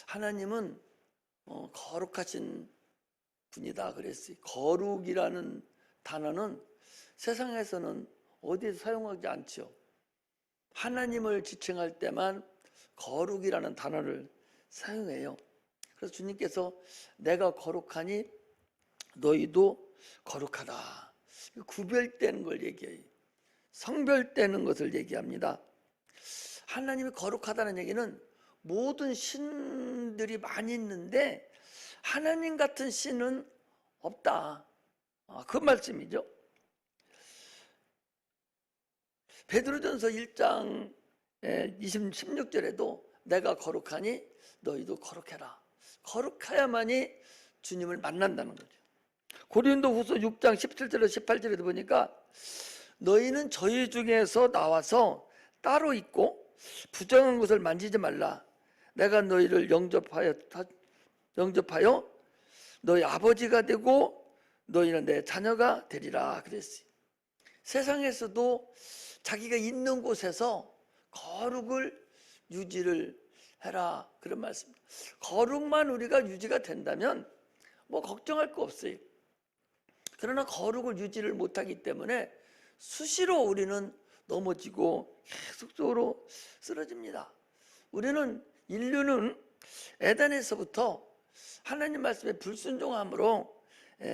하나님은 거룩하신 분이다 그랬어요. 거룩이라는 단어는 세상에서는 어디에서 사용하지 않죠. 하나님을 지칭할 때만 거룩이라는 단어를 사용해요. 그래서 주님께서 내가 거룩하니 너희도 거룩하다. 구별되는 걸 얘기해요. 성별되는 것을 얘기합니다. 하나님이 거룩하다는 얘기는 모든 신들이 많이 있는데 하나님 같은 신은 없다. 그 말씀이죠. 베드로전서 1장 16절에도 내가 거룩하니 너희도 거룩해라. 거룩해야만이 주님을 만난다는 거죠. 고린도후서 6장 17절에서 18절에도 보니까 너희는 저희 중에서 나와서 따로 있고 부정한 것을 만지지 말라. 내가 너희를 영접하여 너희 아버지가 되고 너희는 내 자녀가 되리라 그랬어요. 세상에서도 자기가 있는 곳에서 거룩을 유지를 해라 그런 말씀입니다. 거룩만 우리가 유지가 된다면 뭐 걱정할 거 없어요. 그러나 거룩을 유지를 못하기 때문에 수시로 우리는 넘어지고 계속적으로 쓰러집니다. 인류는 에덴에서부터 하나님 말씀에 불순종함으로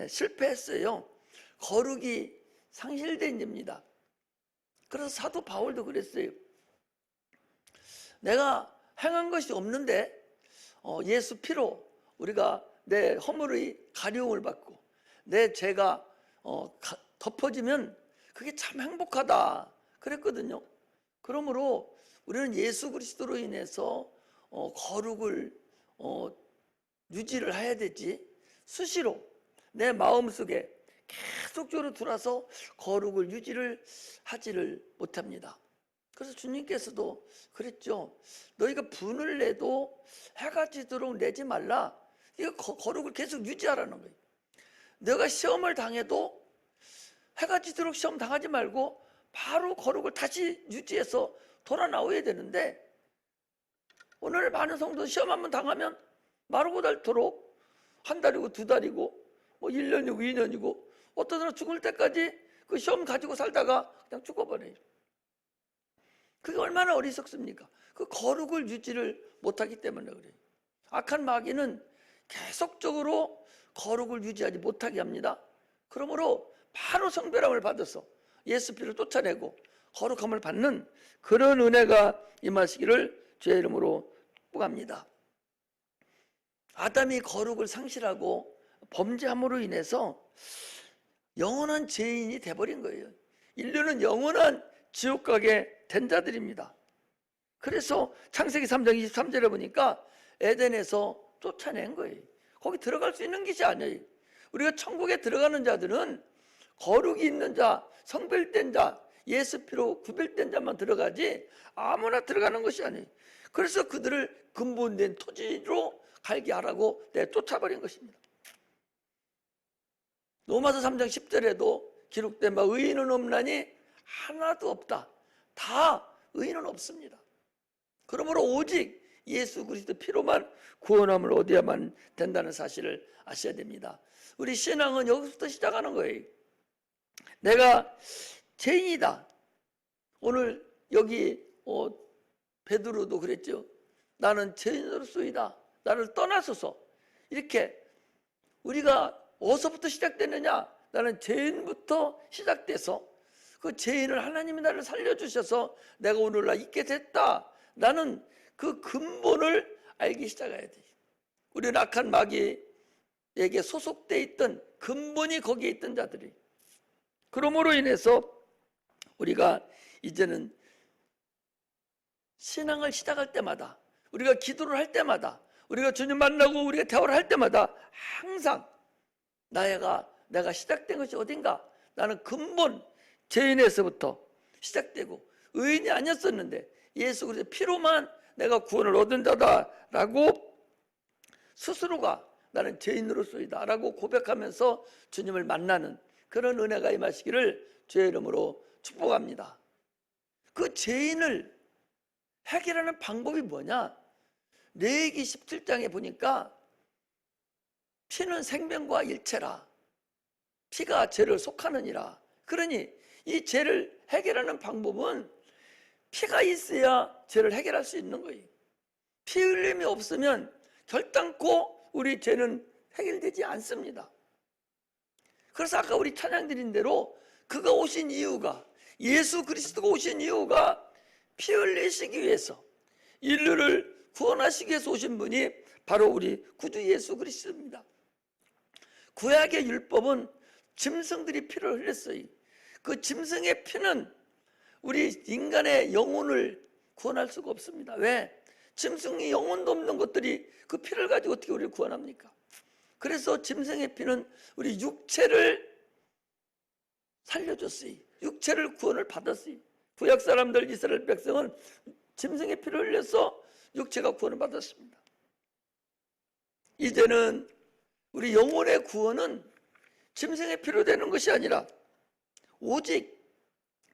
실패했어요. 거룩이 상실된 겁니다. 그래서 사도 바울도 그랬어요. 내가 행한 것이 없는데 예수 피로 우리가 내 허물의 가려움을 받고 내 죄가 덮어지면 그게 참 행복하다 그랬거든요. 그러므로 우리는 예수 그리스도로 인해서 거룩을 유지를 해야 되지 수시로 내 마음속에 계속적으로 들어와서 거룩을 유지를 하지를 못합니다. 그래서 주님께서도 그랬죠. 너희가 분을 내도 해가 지도록 내지 말라. 이거 거룩을 계속 유지하라는 거예요. 너가 시험을 당해도 해가 지도록 시험 당하지 말고 바로 거룩을 다시 유지해서 돌아 나와야 되는데 오늘 많은 성도 시험 한번 당하면 마르고 닳도록 한 달이고 두 달이고 뭐 1년이고 2년이고 어떤 사람 죽을 때까지 그 시험 가지고 살다가 그냥 죽어버려요. 그게 얼마나 어리석습니까? 그 거룩을 유지를 못하기 때문에 그래요. 악한 마귀는 계속적으로 거룩을 유지하지 못하게 합니다. 그러므로 바로 성별함을 받아서 예수 피를 쫓아내고 거룩함을 받는 그런 은혜가 임하시기를 주의 이름으로 축복합니다. 아담이 거룩을 상실하고 범죄함으로 인해서 영원한 죄인이 돼버린 거예요. 인류는 영원한 지옥 가게 된 자들입니다. 그래서 창세기 3장 23절에 보니까 에덴에서 쫓아낸 거예요. 거기 들어갈 수 있는 것이 아니에요. 우리가 천국에 들어가는 자들은 거룩이 있는 자, 성별된 자, 예수 피로 구별된 자만 들어가지 아무나 들어가는 것이 아니에요. 그래서 그들을 근본된 토지로 갈게 하라고 내쫓아버린 것입니다. 로마서 3장 10절에도 기록된 바 의인은 없나니 하나도 없다. 다 의인은 없습니다. 그러므로 오직 예수 그리스도 피로만 구원함을 얻어야만 된다는 사실을 아셔야 됩니다. 우리 신앙은 여기서부터 시작하는 거예요. 내가 죄인이다. 오늘 여기 베드로도 그랬죠. 나는 죄인으로서이다. 나를 떠나소서. 이렇게 우리가 어디서부터 시작됐느냐? 나는 죄인부터 시작돼서 그 죄인을 하나님이 나를 살려주셔서 내가 오늘날 있게 됐다. 나는 그 근본을 알기 시작해야 돼. 우리는 악한 마귀에게 소속돼 있던 근본이 거기에 있던 자들이. 그러므로 인해서 우리가 이제는 신앙을 시작할 때마다 우리가 기도를 할 때마다 우리가 주님 만나고 우리가 대화를 할 때마다 항상 내가 시작된 것이 어딘가? 나는 근본 죄인에서부터 시작되고 의인이 아니었었는데 예수 그리스도 피로만 내가 구원을 얻은 자다라고 스스로가 나는 죄인으로서이다 라고 고백하면서 주님을 만나는 그런 은혜가 임하시기를 주의 이름으로 축복합니다. 그 죄인을 해결하는 방법이 뭐냐? 레위기 17장에 보니까 피는 생명과 일체라. 피가 죄를 속하느니라. 그러니 이 죄를 해결하는 방법은 피가 있어야 죄를 해결할 수 있는 거예요. 피 흘림이 없으면 결단코 우리 죄는 해결되지 않습니다. 그래서 아까 우리 찬양 드린 대로 그가 오신 이유가, 예수 그리스도가 오신 이유가 피 흘리시기 위해서, 인류를 구원하시기 위해서 오신 분이 바로 우리 구주 예수 그리스도입니다. 구약의 율법은 짐승들이 피를 흘렸어요. 그 짐승의 피는 우리 인간의 영혼을 구원할 수가 없습니다. 왜? 짐승이 영혼도 없는 것들이 그 피를 가지고 어떻게 우리를 구원합니까? 그래서 짐승의 피는 우리 육체를 살려줬어요. 육체를 구원을 받았어요. 구약 사람들, 이스라엘 백성은 짐승의 피를 흘려서 육체가 구원을 받았습니다. 이제는 우리 영혼의 구원은 짐승의 피로 되는 것이 아니라 오직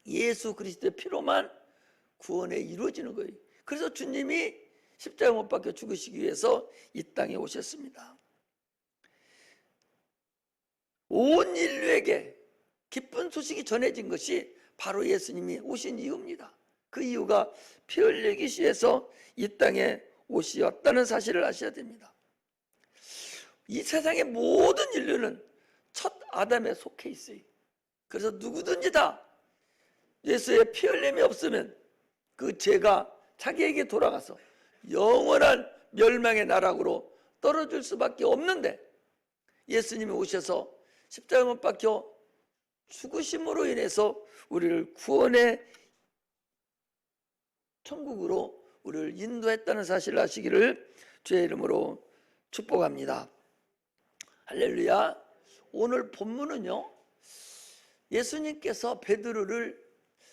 예수 그리스도의 피로만 구원에 이루어지는 거예요. 그래서 주님이 십자가에 못 박혀 죽으시기 위해서 이 땅에 오셨습니다. 온 인류에게 기쁜 소식이 전해진 것이 바로 예수님이 오신 이유입니다. 그 이유가 피 흘리기 위해서 이 땅에 오셨다는 사실을 아셔야 됩니다. 이 세상의 모든 인류는 첫 아담에 속해 있어요. 그래서 누구든지 다 예수의 피 흘림이 없으면 그 죄가 자기에게 돌아가서 영원한 멸망의 나락으로 떨어질 수밖에 없는데, 예수님이 오셔서 십자가에 못 박혀 죽으심으로 인해서 우리를 구원의 천국으로 우리를 인도했다는 사실을 아시기를 주의 이름으로 축복합니다. 할렐루야. 오늘 본문은요, 예수님께서 베드로를,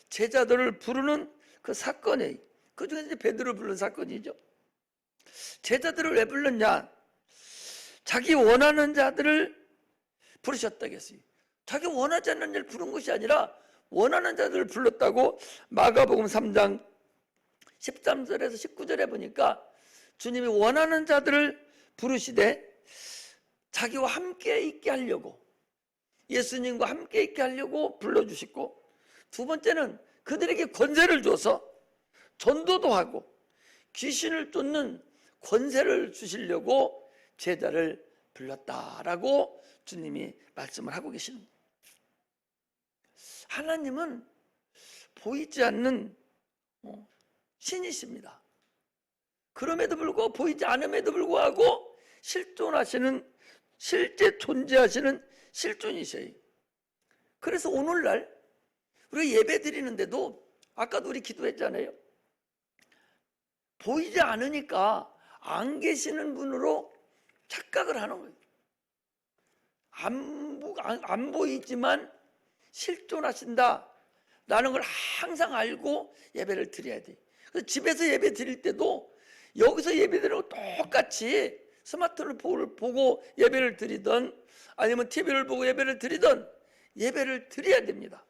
제자들을 부르는 그 사건이에요. 그 중에 이제 베드로를 부른 사건이죠. 제자들을 왜 불렀냐? 자기 원하는 자들을 부르셨다겠어요. 자기 원하지 않는 자를 부른 것이 아니라 원하는 자들을 불렀다고 마가복음 3장 13절에서 19절에 보니까 주님이 원하는 자들을 부르시되 자기와 함께 있게 하려고, 예수님과 함께 있게 하려고 불러주시고, 두 번째는 그들에게 권세를 줘서 전도도 하고 귀신을 쫓는 권세를 주시려고 제자를 불렀다라고 주님이 말씀을 하고 계시는 거예요. 하나님은 보이지 않는 신이십니다. 그럼에도 불구하고, 보이지 않음에도 불구하고 실존하시는, 실제 존재하시는 실존이셔요. 그래서 오늘날 우리가 예배 드리는데도 아까도 우리 기도했잖아요. 보이지 않으니까 안 계시는 분으로 착각을 하는 거예요. 안 보이지만 실존하신다 라는 걸 항상 알고 예배를 드려야 돼요. 그래서 집에서 예배 드릴 때도 여기서 예배 드리는 거 똑같이 스마트폰을 보고 예배를 드리든 아니면 TV를 보고 예배를 드리든 예배를 드려야 됩니다.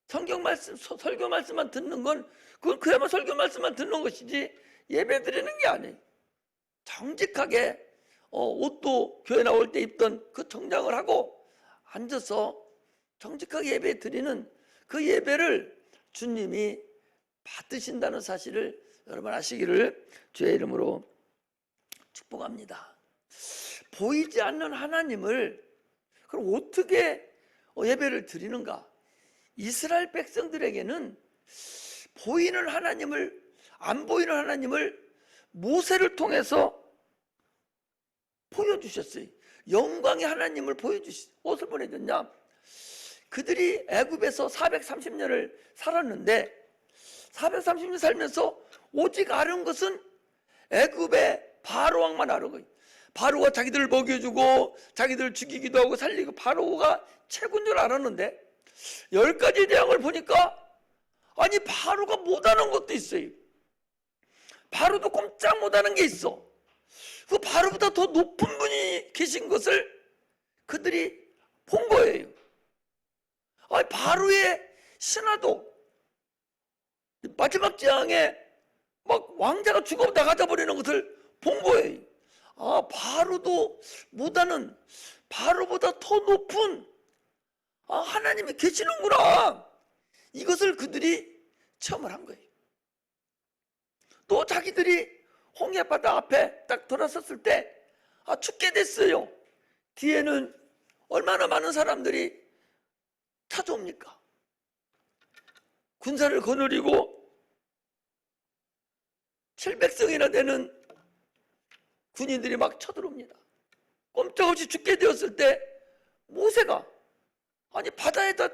성경 말씀, 설교 말씀만 듣는 건 그건 그야말로 설교 말씀만 듣는 것이지 예배 드리는 게 아니에요. 정직하게 옷도 교회 나올 때 입던 그 정장을 하고 앉아서 정직하게 예배 드리는 그 예배를 주님이 받으신다는 사실을 여러분 아시기를 주의 이름으로 축복합니다. 보이지 않는 하나님을 그럼 어떻게 예배를 드리는가? 이스라엘 백성들에게는 보이는 하나님을, 안 보이는 하나님을 모세를 통해서 보여주셨어요. 영광의 하나님을 보여주셨어요. 무엇을 보내줬냐? 그들이 애굽에서 430년을 살았는데 430년 살면서 오직 아는 것은 애굽의 바로왕만 아는 거예요. 바로가 자기들을 먹여주고 자기들을 죽이기도 하고 살리고 바로가 최고인 줄 알았는데 10가지 재앙을 보니까 아니 바로가 못하는 것도 있어요. 바로도 꼼짝 못하는 게 있어. 그 바로보다 더 높은 분이 계신 것을 그들이 본 거예요. 아니 바로의 신하도 마지막 재앙에 막 왕자가 죽어 나가다 버리는 것을 본 거예요. 아, 바로도 못하는, 바로보다 더 높은 하나님이 계시는구나. 이것을 그들이 체험을 한 거예요. 또 자기들이 홍해바다 앞에 딱 돌아섰을 때 죽게 됐어요. 뒤에는 얼마나 많은 사람들이 찾아옵니까? 군사를 거느리고 700성이나 되는 군인들이 막 쳐들어옵니다. 꼼짝없이 죽게 되었을 때 모세가 바다에다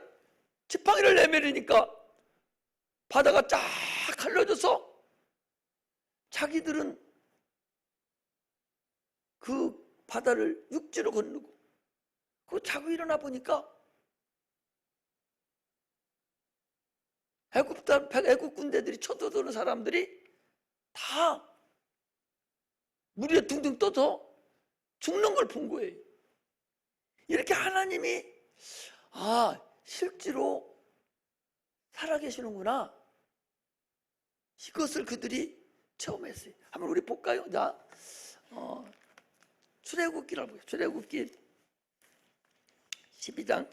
지팡이를 내밀으니까 바다가 쫙 갈라져서 자기들은 그 바다를 육지로 건너고 그 자고 일어나 보니까 애국 군대들이 쳐들어오는 사람들이 다 물 위에 둥둥 떠서 죽는 걸 본 거예요. 이렇게 하나님이 실제로 살아계시는구나. 이것을 그들이 체험했어요. 한번 우리 볼까요? 자, 출애굽기를 보세요. 출애굽기 12장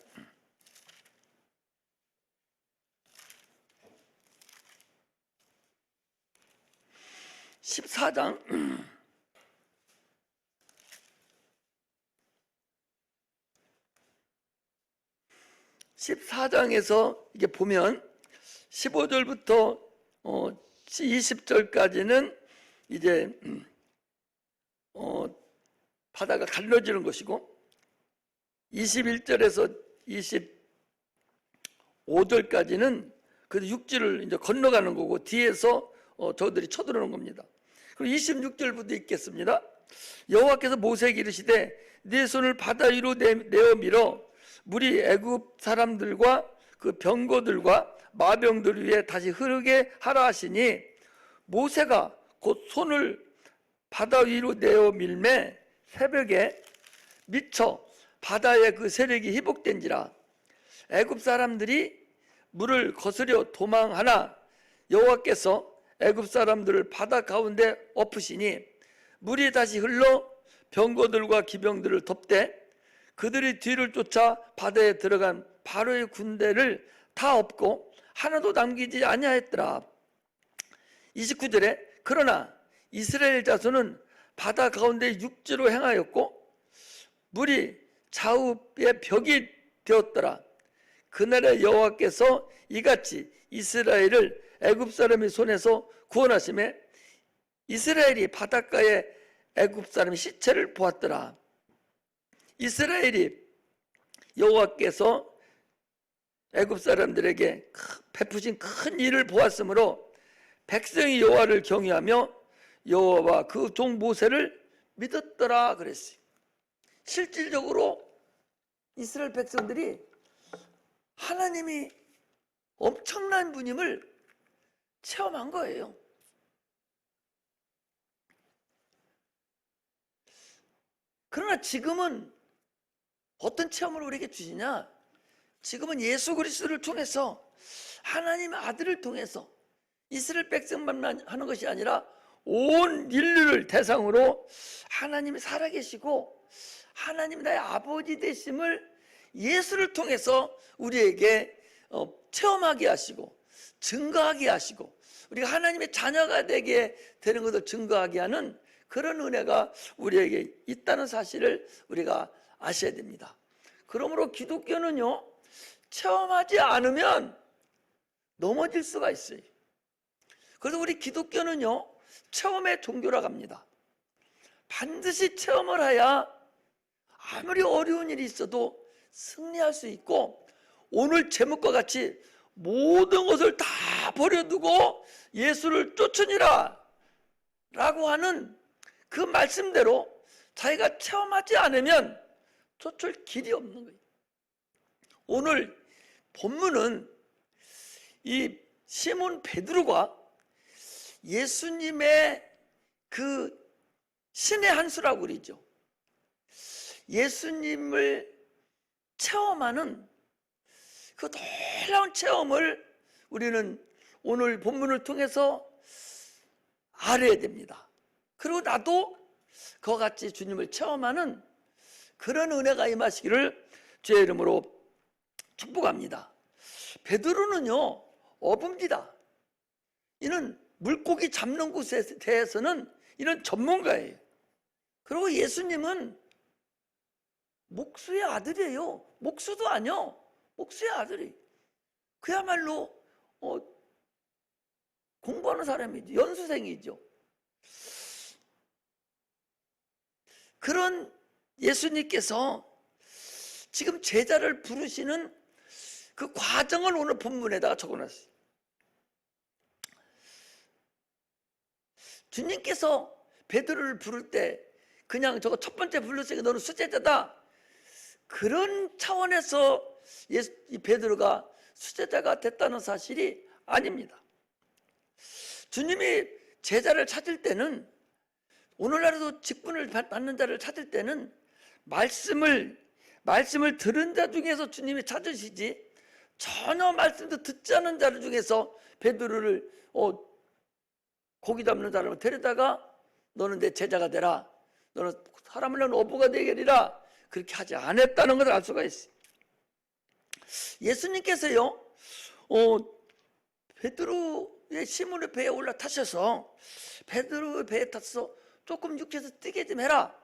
14장 14장에서 이게 보면 15절부터 20절까지는 이제 바다가 갈라지는 것이고 21절에서 25절까지는 그 육지를 이제 건너가는 거고 뒤에서 저들이 쳐들어오는 겁니다. 그리고 26절부터 읽겠습니다. 여호와께서 모세에게 이르시되 네 손을 바다 위로 내어 밀어 물이 애굽 사람들과 그 병거들과 마병들 위에 다시 흐르게 하라 하시니 모세가 곧 손을 바다 위로 내어 밀매 새벽에 미쳐 바다의 그 세력이 회복된지라. 애굽 사람들이 물을 거스려 도망하나 여호와께서 애굽 사람들을 바다 가운데 엎으시니 물이 다시 흘러 병거들과 기병들을 덮되 그들이 뒤를 쫓아 바다에 들어간 바로의 군대를 다 엎고 하나도 남기지 아니하였더라. 29절에 그러나 이스라엘 자손은 바다 가운데 육지로 행하였고 물이 좌우의 벽이 되었더라. 그날에 여호와께서 이같이 이스라엘을 애굽 사람의 손에서 구원하시매 이스라엘이 바닷가에 애굽 사람의 시체를 보았더라. 이스라엘이 여호와께서 애굽 사람들에게 베푸신 큰 일을 보았으므로 백성이 여호와를 경외하며 여호와와 그 종 모세를 믿었더라 그랬어요. 실질적으로 이스라엘 백성들이 하나님이 엄청난 분임을 체험한 거예요. 그러나 지금은 어떤 체험을 우리에게 주시냐? 지금은 예수 그리스도를 통해서 하나님의 아들을 통해서 이스라엘 백성만 하는 것이 아니라 온 인류를 대상으로 하나님이 살아계시고 하나님 나의 아버지 되심을 예수를 통해서 우리에게 체험하게 하시고 증거하게 하시고 우리가 하나님의 자녀가 되게 되는 것을 증거하게 하는 그런 은혜가 우리에게 있다는 사실을 우리가 아셔야 됩니다. 그러므로 기독교는요, 체험하지 않으면 넘어질 수가 있어요. 그래서 우리 기독교는요, 체험의 종교라고 합니다. 반드시 체험을 해야 아무리 어려운 일이 있어도 승리할 수 있고 오늘 제목과 같이 모든 것을 다 버려두고 예수를 쫓으니라 라고 하는 그 말씀대로 자기가 체험하지 않으면 쫓을 길이 없는 거예요. 오늘 본문은 이 시몬 베드로가 예수님의 그 신의 한 수라고 그러죠. 예수님을 체험하는 그 놀라운 체험을 우리는 오늘 본문을 통해서 알아야 됩니다. 그리고 나도 그와 같이 주님을 체험하는 그런 은혜가 임하시기를 주의 이름으로 축복합니다. 베드로는요, 어부입니다. 이는 물고기 잡는 곳에 대해서는 이런 전문가예요. 그리고 예수님은 목수의 아들이에요. 목수도 아니요, 목수의 아들이. 그야말로 공부하는 사람이죠. 연수생이죠. 그런 예수님께서 지금 제자를 부르시는 그 과정을 오늘 본문에다가 적어놨어요. 주님께서 베드로를 부를 때 그냥 저거 첫 번째 불렀으니까 너는 수제자다, 그런 차원에서 이 베드로가 수제자가 됐다는 사실이 아닙니다. 주님이 제자를 찾을 때는, 오늘날에도 직분을 받는 자를 찾을 때는 말씀을 들은 자 중에서 주님이 찾으시지, 전혀 말씀도 듣지 않은 자들 중에서 베드로를 고기 잡는 사람을 데려다가 너는 내 제자가 되라, 너는 사람을 낳는 어부가 되겠리라, 그렇게 하지 않았다는 것을 알 수가 있어요. 예수님께서요, 베드로의 시몬의 배에 올라타셔서 베드로의 배에 타서 조금 육지에서 뛰게 좀 해라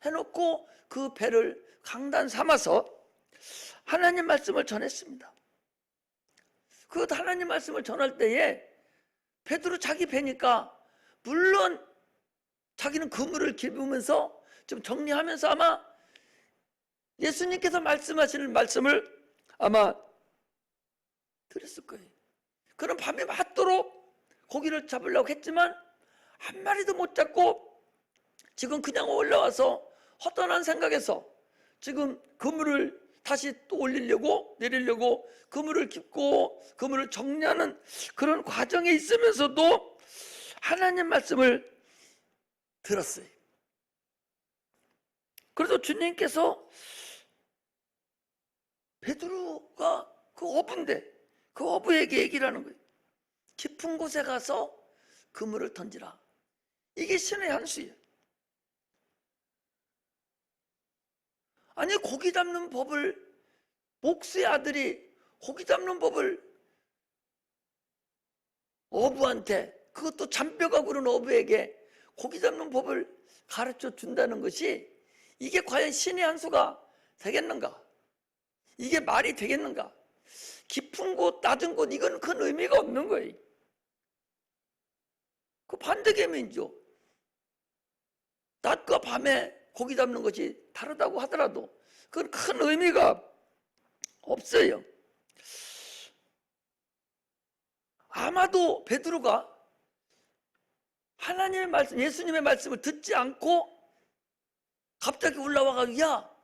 해놓고 그 배를 강단 삼아서 하나님 말씀을 전했습니다. 그 하나님 말씀을 전할 때에 베드로 자기 배니까 물론 자기는 그물을 길으면서 좀 정리하면서 아마 예수님께서 말씀하시는 말씀을 아마 들었을 거예요. 그럼 밤에 맞도록 고기를 잡으려고 했지만 한 마리도 못 잡고 지금 그냥 올라와서 허전한 생각에서 지금 그물을 다시 또 내리려고 그물을 깁고 그물을 정리하는 그런 과정에 있으면서도 하나님 말씀을 들었어요. 그래서 주님께서 베드로가 그 어부인데 그 어부에게 얘기를 하는 거예요. 깊은 곳에 가서 그물을 던지라. 이게 신의 한 수예요. 아니, 고기 잡는 법을, 목수의 아들이 고기 잡는 법을 어부한테, 그것도 잔뼈가 구른 어부에게 고기 잡는 법을 가르쳐 준다는 것이, 이게 과연 신의 한 수가 되겠는가? 이게 말이 되겠는가? 깊은 곳, 낮은 곳, 이건 큰 의미가 없는 거예요. 그 반대개념이죠. 낮과 밤에 고기 잡는 것이 다르다고 하더라도 그건 큰 의미가 없어요. 아마도 베드로가 하나님의 말씀, 예수님의 말씀을 듣지 않고 갑자기 올라와가지고 야,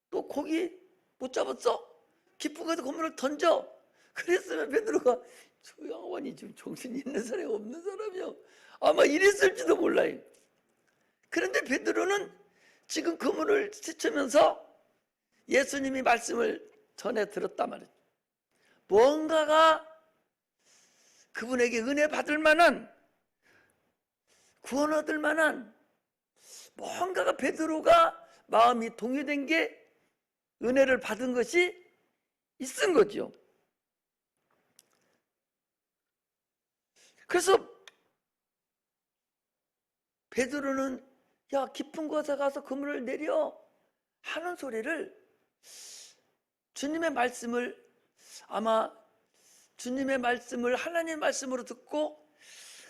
너 고기 못 잡았어? 깊은 곳에 그물을 던져. 그랬으면 베드로가 저 양반이 지금 정신이 있는 사람이 없는 사람이요, 아마 이랬을지도 몰라요. 그런데 베드로는 지금 그물을 스치면서 예수님이 말씀을 전해 들었단 말이에요. 뭔가가 그분에게 은혜 받을 만한, 구원 얻을 만한 뭔가가, 베드로가 마음이 동요된 게, 은혜를 받은 것이 있은 거죠. 그래서 베드로는 야, 깊은 곳에 가서 그물을 내려 하는 소리를, 주님의 말씀을, 아마 주님의 말씀을 하나님의 말씀으로 듣고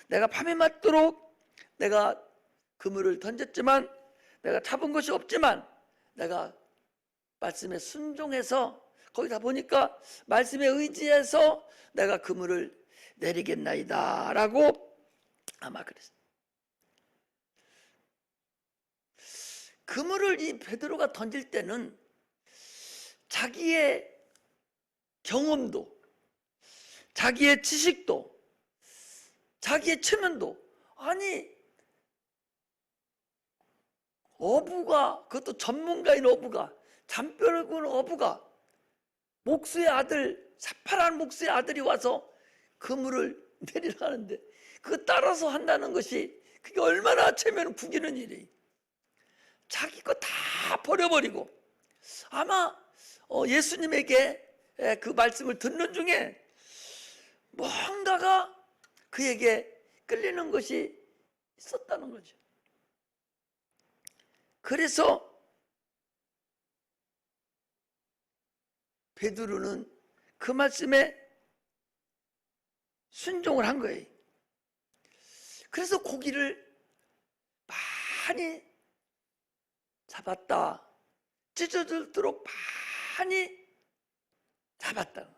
내가 밤이 맞도록 내가 그물을 던졌지만 내가 잡은 것이 없지만 내가 말씀에 순종해서, 거기다 보니까 말씀에 의지해서 내가 그물을 내리겠나이다 라고 아마 그랬어요. 그물을 이 베드로가 던질 때는 자기의 경험도, 자기의 지식도, 자기의 체면도, 아니 어부가, 그것도 전문가인 어부가, 잔뼈를 군 어부가, 목수의 아들, 새파란 목수의 아들이 와서 그물을 내리라 하는데 그거 따라서 한다는 것이 그게 얼마나 체면 구기는 일이. 자기 거 다 버려버리고 아마 예수님에게 그 말씀을 듣는 중에 뭔가가 그에게 끌리는 것이 있었다는 거죠. 그래서 베드로는 그 말씀에 순종을 한 거예요. 그래서 고기를 많이 잡았다. 찢어질도록 많이 잡았다.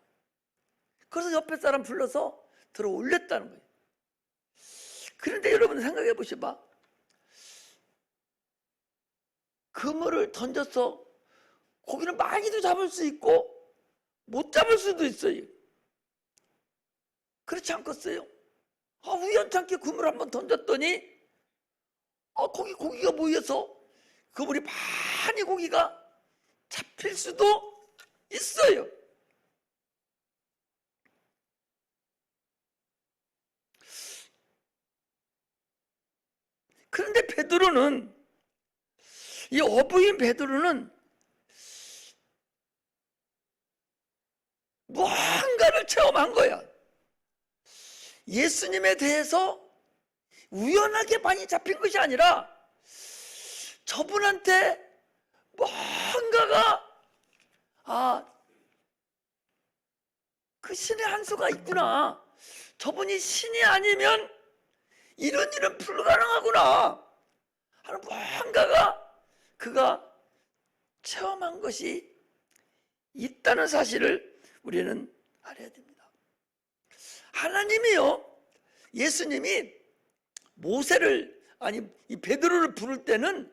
그래서 옆에 사람 불러서 들어 올렸다는 거예요. 그런데 여러분 생각해 보셔봐. 그물을 던져서 고기를 많이도 잡을 수 있고 못 잡을 수도 있어요. 그렇지 않겠어요? 우연찮게 그물을 한번 던졌더니 고기가 모여서 그물이 많이 고기가 잡힐 수도 있어요. 그런데 베드로는, 이 어부인 베드로는 무언가를 체험한 거야. 예수님에 대해서 우연하게 많이 잡힌 것이 아니라 저분한테 뭔가가 그 신의 한 수가 있구나. 저분이 신이 아니면 이런 일은 불가능하구나 하는 뭔가가 그가 체험한 것이 있다는 사실을 우리는 알아야 됩니다. 하나님이요, 예수님이 모세를, 이 베드로를 부를 때는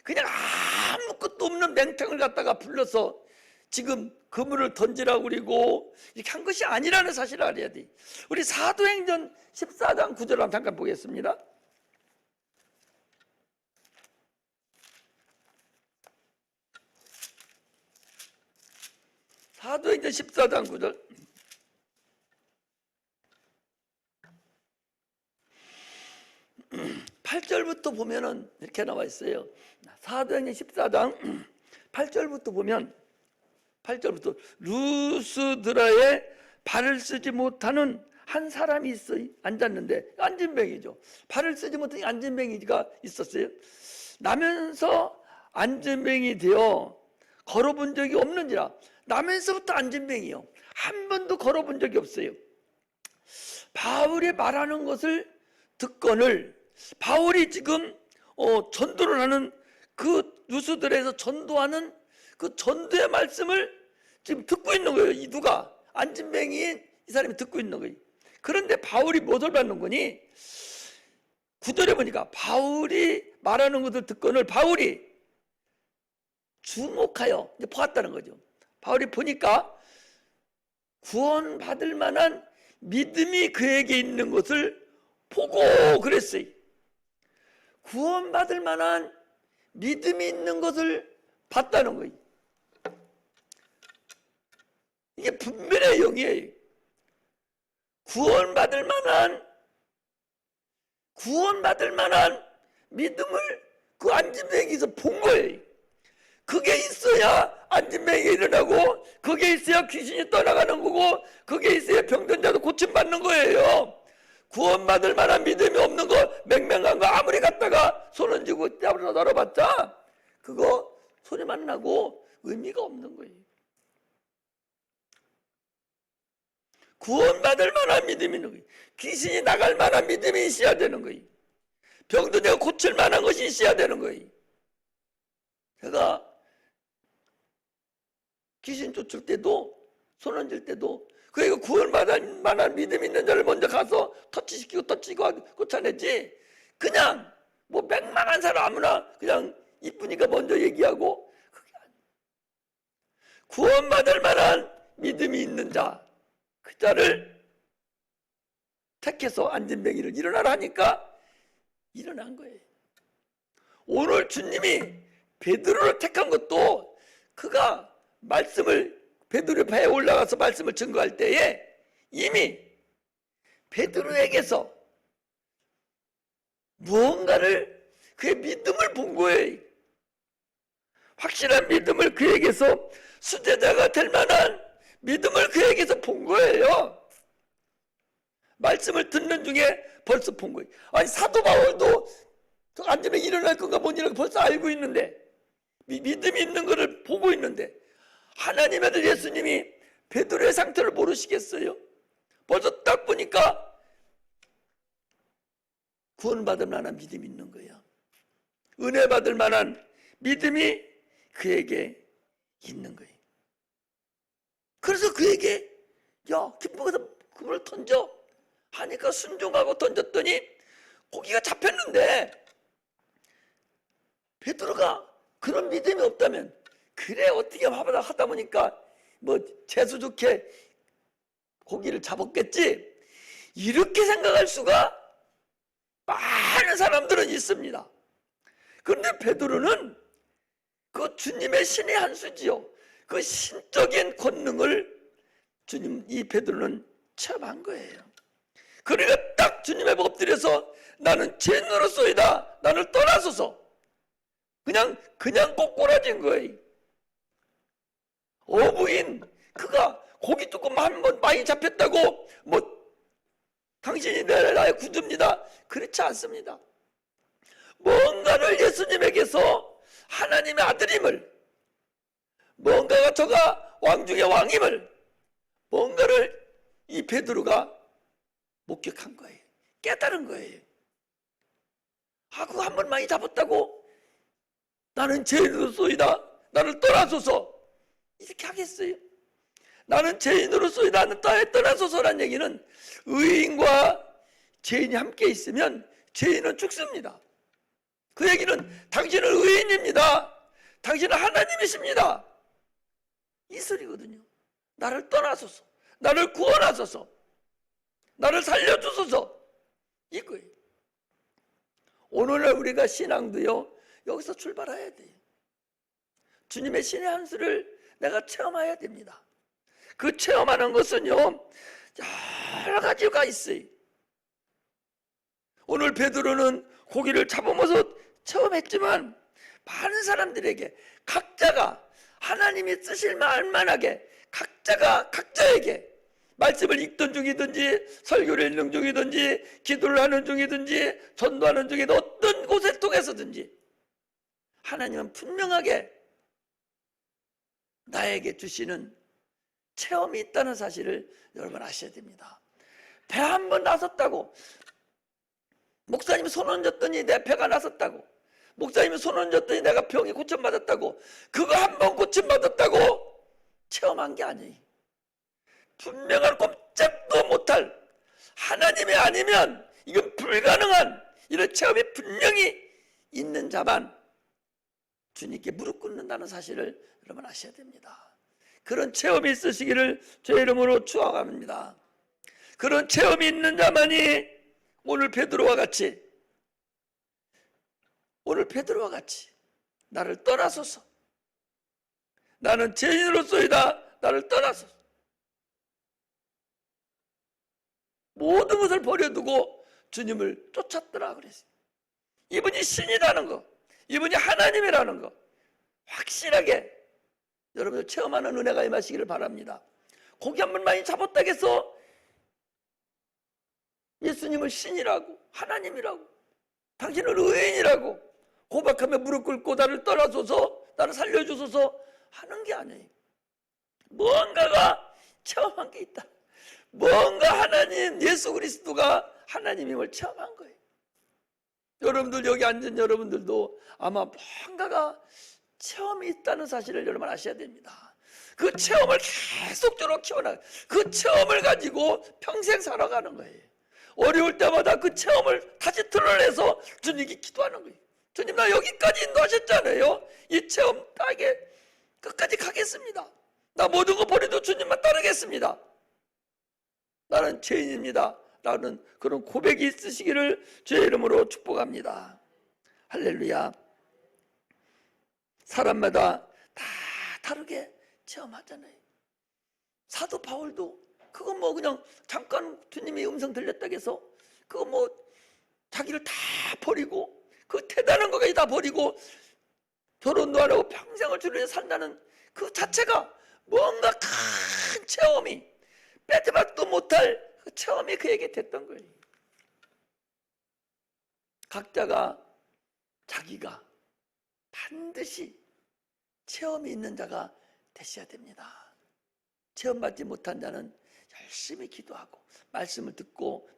그냥 아무것도 없는 맹탕을 갖다가 불러서 지금 그물을 던지라고 그리고 이렇게 한 것이 아니라는 사실을 알아야 돼. 우리 사도행전 14장 9절 한번 잠깐 보겠습니다. 사도행전 14장 9절. 8절부터 보면은 이렇게 나와 있어요. 사도행전 14장 8절부터 보면, 8절부터 루스드라에 발을 쓰지 못하는 한 사람이 앉았는데, 안진뱅이죠. 발을 쓰지 못하는 안진뱅이가 있었어요. 나면서 안진뱅이 되어 걸어본 적이 없는지라. 나면서부터 안진뱅이요. 한 번도 걸어본 적이 없어요. 바울이 말하는 것을 듣거늘, 바울이 지금 전도를 하는 그 루스드라에서 전도하는 그 전도의 말씀을 지금 듣고 있는 거예요. 이 누가? 안진뱅이인 이 사람이 듣고 있는 거예요. 그런데 바울이 무엇을 받는 거니? 9절에 보니까 바울이 말하는 것을 듣거늘 바울이 주목하여 이제 보았다는 거죠. 바울이 보니까 구원받을 만한 믿음이 그에게 있는 것을 보고 그랬어요. 구원받을 만한 믿음이 있는 것을 봤다는 거예요. 이게 분별의 영이에요. 구원받을 만한 믿음을 그 안진뱅이에서 본 거예요. 그게 있어야 안진뱅이가 일어나고, 그게 있어야 귀신이 떠나가는 거고, 그게 있어야 병든 자도 고침받는 거예요. 구원받을 만한 믿음이 없는 거, 맹맹한 거 아무리 갖다가 손을 쥐고 잡으러 널어봤자 그거 소리만 나고 의미가 없는 거예요. 구원받을 만한 믿음이 있는 거예요. 귀신이 나갈 만한 믿음이 있어야 되는 거예요. 병든 자가 고칠 만한 것이 있어야 되는 거예요. 제가 귀신 쫓을 때도, 손 얹을 때도, 그러니까 구원받을 만한 믿음이 있는 자를 먼저 가서 터치시키고 쫓아내지, 그냥 뭐 맹망한 사람 아무나 그냥 이쁘니까 먼저 얘기하고, 그게 아니에요. 구원받을 만한 믿음이 있는 자, 그 자를 택해서 안진뱅이를 일어나라 하니까 일어난 거예요. 오늘 주님이 베드로를 택한 것도 그가 말씀을, 베드로의 배에 올라가서 말씀을 증거할 때에 이미 베드로에게서 무언가를 그의 믿음을 본 거예요. 확실한 믿음을 그에게서 수제자가 될 만한 믿음을 그에게서 본 거예요. 말씀을 듣는 중에 벌써 본 거예요. 아니 사도 바울도 안전에 일어날 건가 못 일어날 건가 벌써 알고 있는데, 믿음이 있는 것을 보고 있는데, 하나님의 아들 예수님이 베드로의 상태를 모르시겠어요? 벌써 딱 보니까 구원받을 만한 믿음이 있는 거예요. 은혜 받을 만한 믿음이 그에게 있는 거예요. 그래서 그에게 야 기뻐서 그물 던져 하니까 순종하고 던졌더니 고기가 잡혔는데, 베드로가 그런 믿음이 없다면 그래 어떻게 하다 보니까 뭐 재수 좋게 고기를 잡았겠지, 이렇게 생각할 수가 많은 사람들은 있습니다. 그런데 베드로는 그 주님의 신의 한 수지요, 그 신적인 권능을 이 베드로는 체험한 거예요. 그러니까 딱 주님 앞에 엎드려서 나는 죄인으로소이다, 나를 떠나소서, 그냥 꼬꾸라진 거예요. 어부인 그가 고기 조금 한 번 많이 잡혔다고 뭐 당신이 나의 구주입니다, 그렇지 않습니다. 뭔가를 예수님에게서 하나님의 아들임을, 뭔가가 저가 왕 중의 왕임을, 뭔가를 이 베드로가 목격한 거예요. 깨달은 거예요. 그거 한 번 많이 잡았다고 나는 죄인으로소이다, 나를 떠나소서, 이렇게 하겠어요? 나는 죄인으로소이다, 나를 떠나소서란 얘기는 의인과 죄인이 함께 있으면 죄인은 죽습니다. 그 얘기는 당신은 의인입니다, 당신은 하나님이십니다, 이 소리거든요. 나를 떠나소서, 나를 구원하소서, 나를 살려주소서, 이거예요. 오늘날 우리가 신앙도요 여기서 출발해야 돼요. 주님의 신의 한 수를 내가 체험해야 됩니다. 그 체험하는 것은요 여러 가지가 있어요. 오늘 베드로는 고기를 잡으면서 체험했지만 많은 사람들에게 각자가 하나님이 쓰실 만하게 각자에게 말씀을 읽던 중이든지 설교를 읽는 중이든지 기도를 하는 중이든지 전도하는 중이든 어떤 곳을 통해서든지 하나님은 분명하게 나에게 주시는 체험이 있다는 사실을 여러분 아셔야 됩니다. 배 한 번 나섰다고, 목사님이 손 얹었더니 내 배가 나섰다고, 목사님이 손 얹었더니 내가 병이 고침받았다고, 그거 한 번 고침받았다고 체험한 게 아니에요. 분명한 꼼짝도 못할 하나님이 아니면 이건 불가능한 이런 체험이 분명히 있는 자만 주님께 무릎 꿇는다는 사실을 여러분 아셔야 됩니다. 그런 체험이 있으시기를 주의 이름으로 축원합니다. 그런 체험이 있는 자만이 오늘 베드로와 같이 나를 떠나소서, 나는 죄인으로소이다, 나를 떠나소서, 모든 것을 버려두고 주님을 쫓았더라 그랬어요. 이분이 신이라는 거, 이분이 하나님이라는 거 확실하게 여러분들 체험하는 은혜가 임하시기를 바랍니다. 고기 한 번 많이 잡았다고 해서 예수님을 신이라고, 하나님이라고, 당신은 의인이라고 고백하며 무릎 꿇고 나를 떠나소서, 나를 살려주소서 하는 게 아니에요. 뭔가가 체험한 게 있다. 뭔가 하나님, 예수 그리스도가 하나님임을 체험한 거예요. 여러분들 여기 앉은 여러분들도 아마 뭔가가 체험이 있다는 사실을 여러분 아셔야 됩니다. 그 체험을 계속적으로 키워나가, 그 체험을 가지고 평생 살아가는 거예요. 어려울 때마다 그 체험을 다시 드러내서 주님께 기도하는 거예요. 주님, 나 여기까지 인도하셨잖아요. 이 체험 따게 끝까지 가겠습니다. 나 모든 거 버리도 주님만 따르겠습니다. 나는 죄인입니다 라는 그런 고백이 있으시기를 주의 이름으로 축복합니다. 할렐루야. 사람마다 다 다르게 체험하잖아요. 사도 바울도 그거 뭐 그냥 잠깐 주님이 음성 들렸다고 해서 그거 뭐 자기를 다 버리고 그 대단한 것까지 다 버리고 결혼도 안 하고 평생을 주를 위해 산다는 그 자체가 뭔가 큰 체험이 빼지박도 못할 그 체험이 그에게 됐던 거예요. 각자가 자기가 반드시 체험이 있는 자가 되셔야 됩니다. 체험받지 못한 자는 열심히 기도하고 말씀을 듣고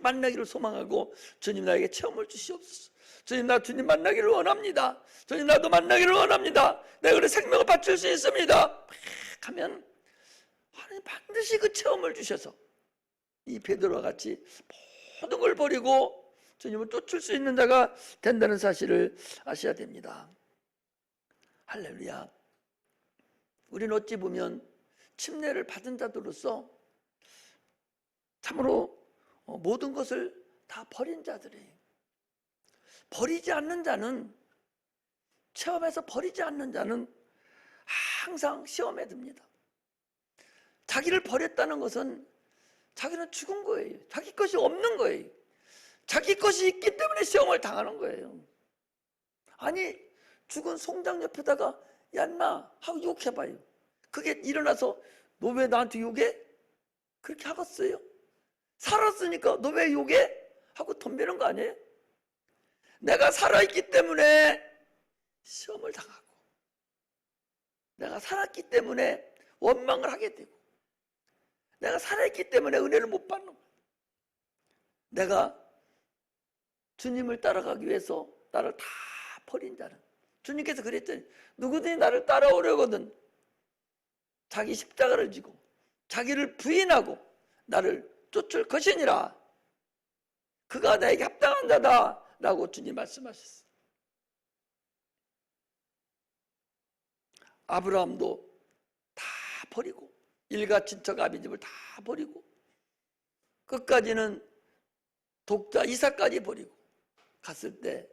만나기를 소망하고 주님 나에게 체험을 주시옵소서. 주님 나 주님 만나기를 원합니다. 주님 나도 만나기를 원합니다. 내가 그래 생명을 바칠 수 있습니다. 하면 하나님 반드시 그 체험을 주셔서 이 베드로와 같이 모든 걸 버리고 주님을 쫓을 수 있는 자가 된다는 사실을 아셔야 됩니다. 할렐루야. 우리는 어찌 보면 침례를 받은 자들로서 참으로 모든 것을 다 버린 자들이에요. 버리지 않는 자는, 체험에서 버리지 않는 자는 항상 시험에 듭니다. 자기를 버렸다는 것은 자기는 죽은 거예요. 자기 것이 없는 거예요. 자기 것이 있기 때문에 시험을 당하는 거예요. 아니 죽은 송장 옆에다가 야 인마 하고 욕해봐요. 그게 일어나서 너 왜 나한테 욕해? 그렇게 하겠어요? 살았으니까 너 왜 욕해? 하고 덤비는 거 아니에요? 내가 살아있기 때문에 시험을 당하고 내가 살았기 때문에 원망을 하게 되고 내가 살아있기 때문에 은혜를 못 받는 거예요. 내가 주님을 따라가기 위해서 나를 다 버린 자는, 주님께서 그랬더니 누구든지 나를 따라오려거든 자기 십자가를 지고 자기를 부인하고 나를 쫓을 것이니라. 그가 나에게 합당한 자다 라고 주님 말씀하셨어요. 아브라함도 다 버리고 일가 친척 아비집을 다 버리고 끝까지는 독자 이삭까지 버리고 갔을 때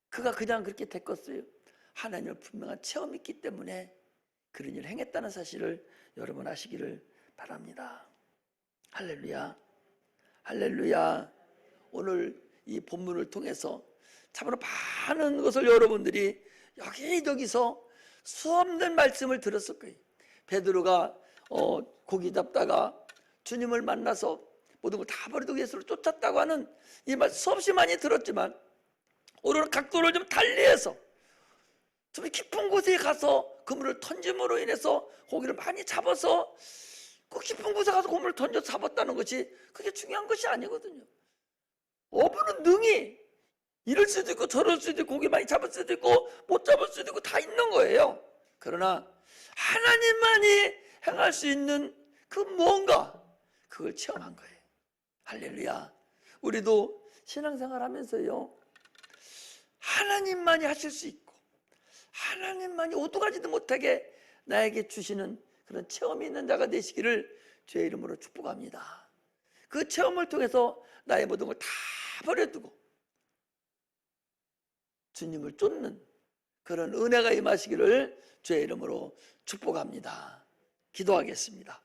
그가 그냥 그렇게 됐겠어요? 하나님을 분명한 체험이 있기 때문에 그런 일을 행했다는 사실을 여러분 아시기를 바랍니다. 할렐루야. 할렐루야. 오늘 이 본문을 통해서 참으로 많은 것을 여러분들이 여기저기서 수없는 말씀을 들었을 거예요. 베드로가 고기 잡다가 주님을 만나서 모든 걸 다 버리고 예수를 쫓았다고 하는 이 말 수없이 많이 들었지만 오늘은 각도를 좀 달리해서 좀 깊은 곳에 가서 그물을 던짐으로 인해서 고기를 많이 잡아서 그 깊은 곳에 가서 그물을 던져 잡았다는 것이 그게 중요한 것이 아니거든요. 어부는 능히 이럴 수도 있고 저럴 수도 있고 고기 많이 잡을 수도 있고 못 잡을 수도 있고 다 있는 거예요. 그러나 하나님만이 행할 수 있는 그 무언가 그걸 체험한 거예요. 할렐루야. 우리도 신앙생활 하면서요 하나님만이 하실 수 있고 하나님만이 오두가지도 못하게 나에게 주시는 그런 체험이 있는 자가 되시기를 주의 이름으로 축복합니다. 그 체험을 통해서 나의 모든 걸 다 버려두고 주님을 쫓는 그런 은혜가 임하시기를 주의 이름으로 축복합니다. 기도하겠습니다.